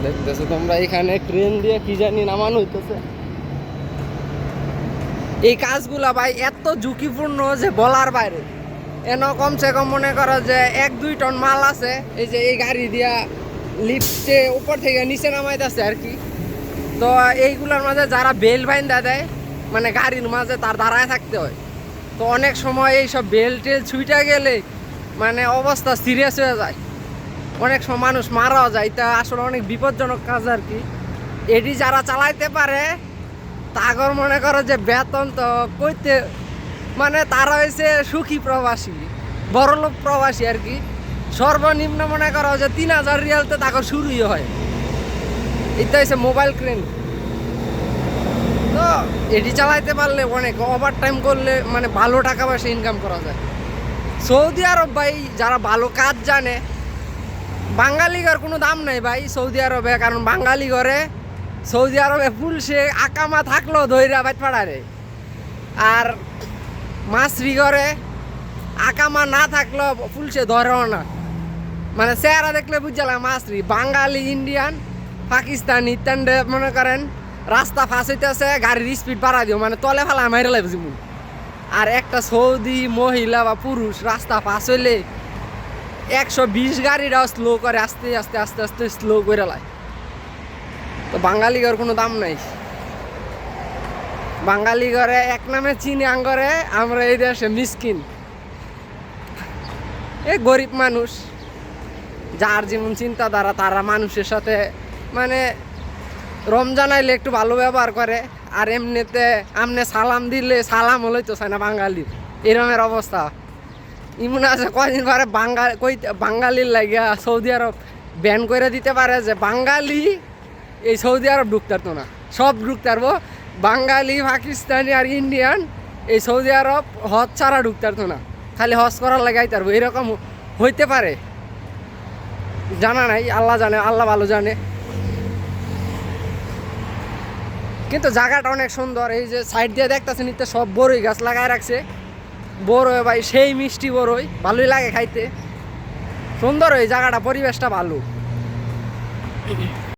দেখতেছো তোমরা এখানে ক্রেন দিয়ে কি জানি নামানো হইতেছে। এই কাজগুলা ভাই এত ঝুঁকিপূর্ণ যে বলার বাইরে। এন কমসে কম মনে করো যে 1-2 টন মাল আছে, এই যে এই গাড়ি দিয়া লিফটে উপর থেকে নিচে নামাইতেছে আর কি। তো এইগুলোর মাঝে যারা বেল বাইন্দা দেয় মানে গাড়ির মাঝে তার দাঁড়ায় থাকতে হয়। তো অনেক সময় এইসব বেল টেল ছুইটা গেলে মানে অবস্থা সিরিয়াস হয়ে যায়, অনেক সময় মানুষ মারাও যায়। এটা আসলে অনেক বিপজ্জনক কাজ আর কি। এটি যারা চালাইতে পারে তাগর মনে করো যে বেতন তো কইতে মানে তারা হয়েছে সুখী প্রবাসী, বড়লোক প্রবাসী আর কি। সর্বনিম্ন মনে করো যে 3000 রিয়ালতে তাগর শুরুই হয়। এটা হচ্ছে মোবাইল ক্রেন। তো এটি চালাইতে পারলে অনেক ওভার টাইম করলে মানে ভালো টাকা পয়সা ইনকাম করা যায়। সৌদি আরব ভাই যারা ভালো কাজ জানে, বাঙালি ঘর কোনো দাম নাই ভাই সৌদি আরবে। কারণ বাঙালি ঘরে সৌদি আরবে পুলিশে আকামা থাকলেও ধৈরা বাইট পাড়ারে, আর মাছরি ঘরে আকামা না থাকলেও পুলিশে ধরেও না। মানে চেহারা দেখলে বুঝলাম মাছরি। বাঙালি, ইন্ডিয়ান, পাকিস্তানি ইত্যান্ডে মনে করেন রাস্তা ফাঁস হইতেছে, গাড়ির স্পিড বাড়া দিও মানে তলে ফেলা মাইরে লাগবে যেমন। আর একটা সৌদি মহিলা বা পুরুষ রাস্তা ফাঁস হইলে 120 গাড়িটাও স্লো করে, আস্তে আস্তে আস্তে আস্তে স্লো করে লাই। তো বাঙালি ঘর কোনো দাম নাই। বাঙালি ঘরে এক নামে চিনি আঙ্গরে, আমরা এই দেশে মিসকিন, এ গরিব মানুষ। যার যেমন চিন্তাধারা তারা মানুষের সাথে মানে রমজান আইলে একটু ভালো ব্যবহার করে, আর এমনিতে আমনে সালাম দিলে সালাম হলেই তো চায় না বাঙালির। এরমের অবস্থা। ইমন আছে কয়দিন পরে বাঙালির লাগিয়া সৌদি আরব ব্যান করে দিতে পারে যে বাঙালি এই সৌদি আরব ঢুকতে পারতো না, সব ঢুকতে পারবো। বাঙালি, পাকিস্তানি আর ইন্ডিয়ান এই সৌদি আরব হজ ছাড়া ঢুকতে পারতো না, খালি হজ করার লাগাই পারবো। এরকম হইতে পারে, জানা নাই, আল্লাহ জানে, আল্লাহ ভালো জানে। কিন্তু জায়গাটা অনেক সুন্দর। এই যে সাইড দিয়ে দেখতেছেন ইতে সব বড়ই গাছ লাগায় রাখছে। বড়ই ভাই সেই মিষ্টি বড়ই, ভালোই লাগে খাইতে, সুন্দর। এই জায়গাটা পরিবেশটা ভালো।